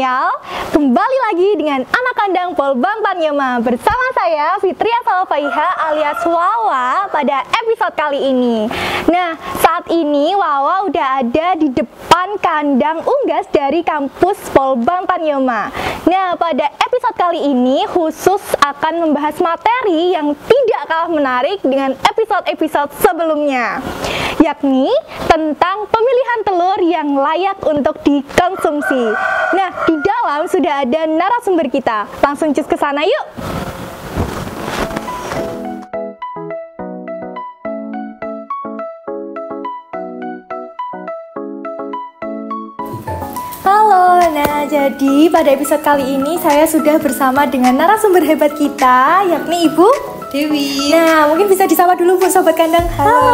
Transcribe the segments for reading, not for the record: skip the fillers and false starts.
spesial. Kembali lagi dengan anak kandang Polbang Tanyema bersama saya Fitria Salfaiha alias Wawa pada episode kali ini. Nah, saat ini Wawa udah ada di depan kandang unggas dari kampus Polbang Tanyema. Nah, pada episode kali ini khusus akan membahas materi yang tidak kalah menarik dengan episode-episode sebelumnya, yakni tentang pemilihan telur yang layak untuk dikonsumsi. Nah, di dalam sudah ada narasumber kita. Langsung cus ke sana yuk. Halo, nah jadi pada episode kali ini saya sudah bersama dengan narasumber hebat kita, yakni Ibu Dewi. Nah, mungkin bisa disapa dulu Bu Sobat Kandang. Halo.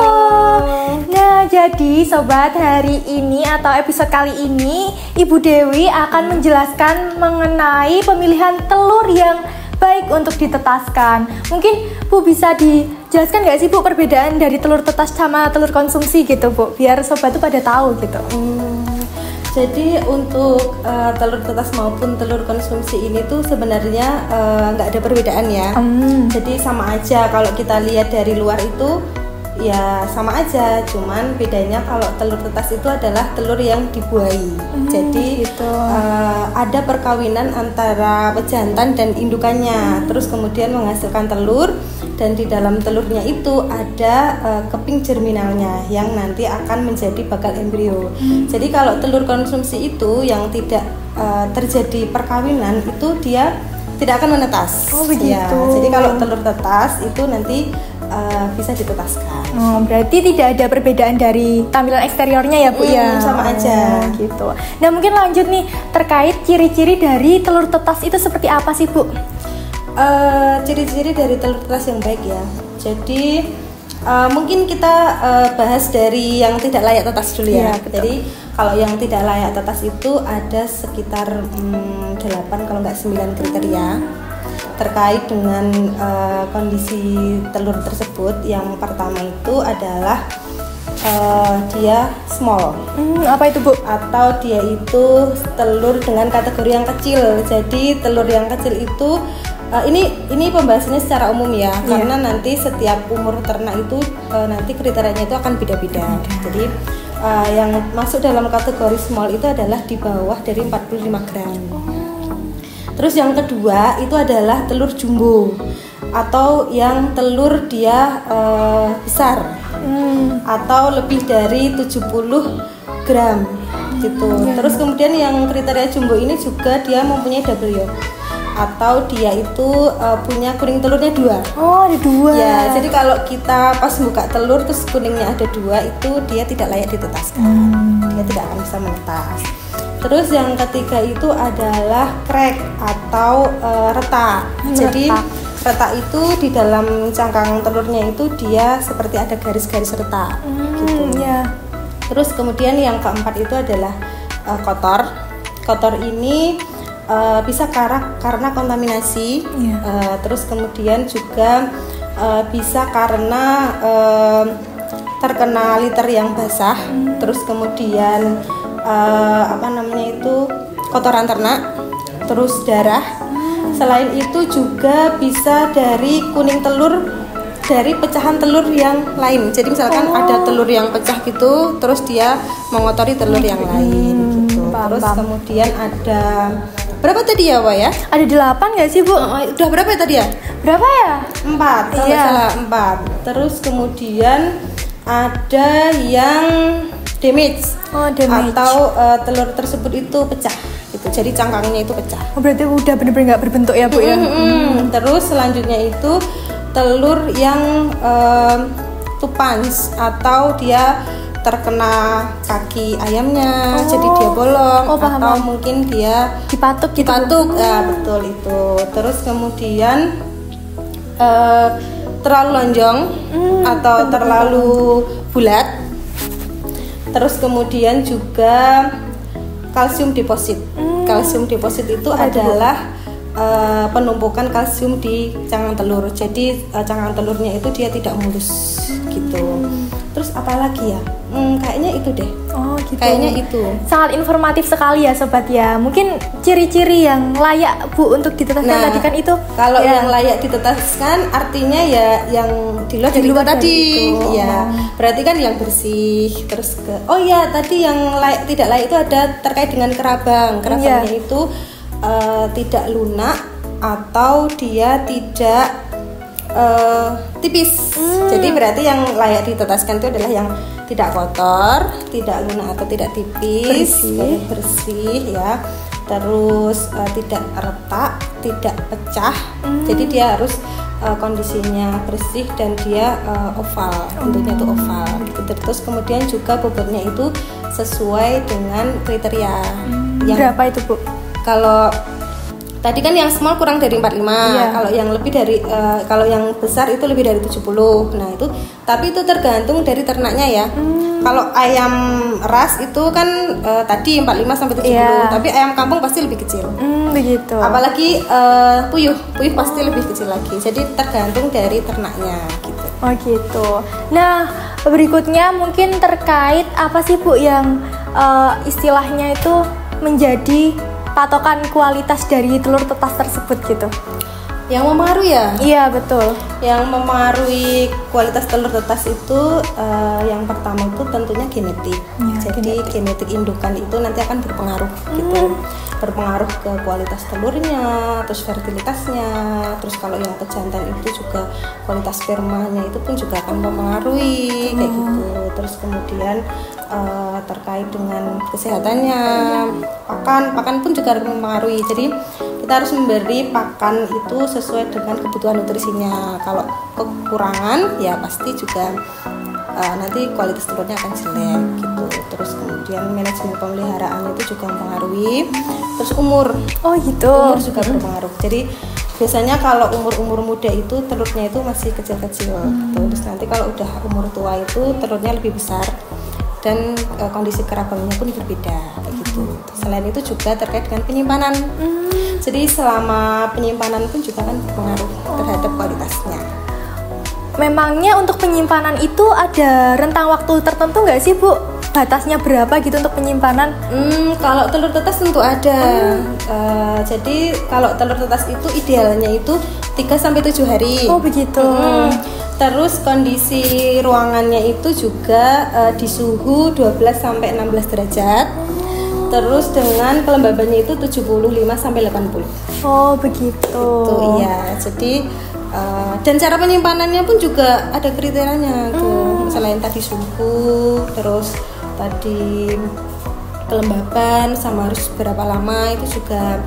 Nah, jadi Sobat, hari ini atau episode kali ini Ibu Dewi akan menjelaskan mengenai pemilihan telur yang baik untuk ditetaskan. Mungkin Bu bisa dijelaskan nggak sih Bu perbedaan dari telur tetas sama telur konsumsi gitu Bu, biar Sobat tuh pada tahu gitu. Jadi untuk telur tetas maupun telur konsumsi ini tuh sebenarnya nggak ada perbedaan ya. Jadi sama aja, kalau kita lihat dari luar itu ya sama aja, cuman bedanya kalau telur tetas itu adalah telur yang dibuahi. Jadi gitu. Ada perkawinan antara pejantan dan indukannya, terus kemudian menghasilkan telur, dan di dalam telurnya itu ada keping germinalnya yang nanti akan menjadi bakal embrio. Jadi kalau telur konsumsi itu yang tidak terjadi perkawinan itu dia tidak akan menetas. Oh begitu. Ya, jadi kalau telur tetas itu nanti bisa ditetaskan. Oh, berarti tidak ada perbedaan dari tampilan eksteriornya ya Bu ya? Sama aja. Gitu. Nah, mungkin lanjut nih terkait ciri-ciri dari telur tetas itu seperti apa sih Bu? Ciri-ciri dari telur tetas yang baik ya. Jadi mungkin kita bahas dari yang tidak layak tetas dulu ya. Jadi kalau yang tidak layak tetas itu ada sekitar 8 kalau nggak 9 kriteria terkait dengan kondisi telur tersebut. Yang pertama itu adalah dia small. Apa itu Bu? Atau dia itu telur dengan kategori yang kecil. Jadi telur yang kecil itu ini pembahasannya secara umum ya, karena nanti setiap umur ternak itu nanti kriterianya itu akan beda-beda. Jadi yang masuk dalam kategori small itu adalah di bawah dari 45 gram. Terus yang kedua itu adalah telur jumbo atau yang telur dia besar atau lebih dari 70 gram gitu. Terus kemudian yang kriteria jumbo ini juga dia mempunyai double yolk atau dia itu punya kuning telurnya 2. Oh, ada 2. Ya, jadi kalau kita pas buka telur terus kuningnya ada 2 itu dia tidak layak ditetaskan. Dia tidak akan bisa menetas. Terus yang ketiga itu adalah crack atau retak. Jadi retak itu di dalam cangkang telurnya itu dia seperti ada garis-garis retak gitu. Terus kemudian yang keempat itu adalah kotor. Kotor ini bisa karena kontaminasi. Terus kemudian juga bisa karena terkena liter yang basah. Terus kemudian kotoran ternak, terus darah. Selain itu juga bisa dari kuning telur dari pecahan telur yang lain. Jadi misalkan ada telur yang pecah gitu, terus dia mengotori telur yang lain gitu. Terus kemudian ada berapa tadi ya, Wak ya? Ada 8 nggak sih Bu? Udah berapa ya tadi ya? Berapa ya? 4, kalau salah 4. Terus kemudian ada yang damage. Atau telur tersebut itu pecah gitu. Jadi cangkangnya itu pecah. Oh, berarti udah bener-bener nggak berbentuk ya Bu ya? Terus selanjutnya itu telur yang tupans atau dia terkena kaki ayamnya, jadi dia bolong, atau mungkin dia dipatuk. Ya, betul itu. Terus kemudian terlalu lonjong atau terlalu bulat. Terus kemudian juga kalsium deposit. Kalsium deposit itu adalah penumpukan kalsium di cangkang telur. Jadi cangkang telurnya itu dia tidak mulus gitu. Terus Terus apalagi ya? Kayaknya itu deh. Oh gitu. Kayaknya itu. Sangat informatif sekali ya sobat ya. Mungkin ciri-ciri yang layak Bu untuk ditetaskan tadi kan itu. Kalau yang layak ditetaskan artinya ya yang di luar dari itu tadi. Ya. Berarti kan yang bersih. Terus tadi yang tidak layak itu ada terkait dengan kerabang. Kerabangnya itu tidak lunak atau dia tidak tipis. Jadi berarti yang layak ditetaskan itu adalah yang tidak kotor, tidak lunak atau tidak tipis, bersih ya. Terus tidak retak, tidak pecah. Jadi dia harus kondisinya bersih dan dia oval, bentuknya itu oval gitu. Terus kemudian juga bobotnya itu sesuai dengan kriteria. Yang berapa itu Bu? Kalau tadi kan yang small kurang dari 45. Kalau yang lebih dari kalau yang besar itu lebih dari 70. Nah, itu tapi itu tergantung dari ternaknya ya. Kalau ayam ras itu kan tadi 45 sampai 70, tapi ayam kampung pasti lebih kecil. Begitu. Apalagi puyuh pasti lebih kecil lagi. Jadi tergantung dari ternaknya gitu. Oh gitu. Nah, berikutnya mungkin terkait apa sih Bu yang istilahnya itu menjadi patokan kualitas dari telur tetas tersebut gitu? Yang mempengaruhi ya? Iya betul. Yang mempengaruhi kualitas telur tetas itu yang pertama itu tentunya genetik. Jadi genetik indukan itu nanti akan berpengaruh gitu. Berpengaruh ke kualitas telurnya, terus fertilitasnya, terus kalau yang pejantan itu juga kualitas spermanya itu pun juga akan mempengaruhi kayak gitu. Terus kemudian terkait dengan kesehatannya, pakan pun juga mempengaruhi. Jadi kita harus memberi pakan itu sesuai dengan kebutuhan nutrisinya. Kalau kekurangan ya pasti juga nanti kualitas telurnya akan jelek gitu. Terus kemudian manajemen pemeliharaan itu juga mempengaruhi. Terus umur. Oh gitu. Umur juga berpengaruh. Jadi biasanya kalau umur muda itu telurnya itu masih kecil-kecil. Terus nanti kalau udah umur tua itu telurnya lebih besar dan kondisi kerabangnya pun berbeda kayak gitu. Selain itu juga terkait dengan penyimpanan. Jadi selama penyimpanan pun juga kan berpengaruh terhadap kualitasnya. Memangnya untuk penyimpanan itu ada rentang waktu tertentu nggak sih Bu? Batasnya berapa gitu untuk penyimpanan? Kalau telur tetas tentu ada. Jadi kalau telur tetas itu idealnya itu 3-7 hari. Oh begitu. Terus kondisi ruangannya itu juga di suhu 12-16 derajat. Terus dengan kelembabannya itu 75-80. Oh begitu. Tuh iya. Jadi dan cara penyimpanannya pun juga ada kriterianya tuh. Selain tadi suhu, terus tadi kelembaban sama harus berapa lama, itu juga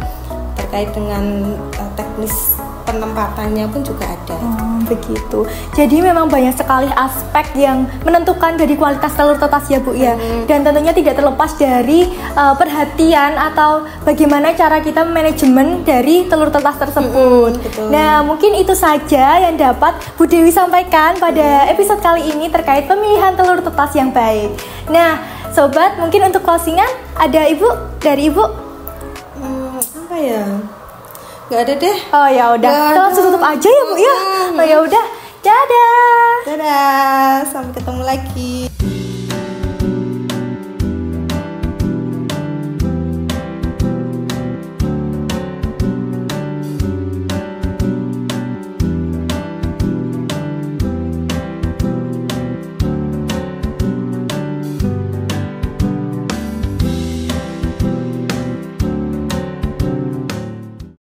terkait dengan teknis penempatannya pun juga ada. Begitu. Jadi memang banyak sekali aspek yang menentukan dari kualitas telur tetas ya Bu ya. Dan tentunya tidak terlepas dari perhatian atau bagaimana cara kita manajemen dari telur tetas tersebut. Nah mungkin itu saja yang dapat Bu Dewi sampaikan pada episode kali ini terkait pemilihan telur tetas yang baik. Nah sobat, mungkin untuk closingan ada dari Ibu? Apa ya? Gak ada deh. Oh ya udah, kita langsung tutup aja ya Bu ya. Oh ya udah, dadah. Dadah, sampai ketemu lagi.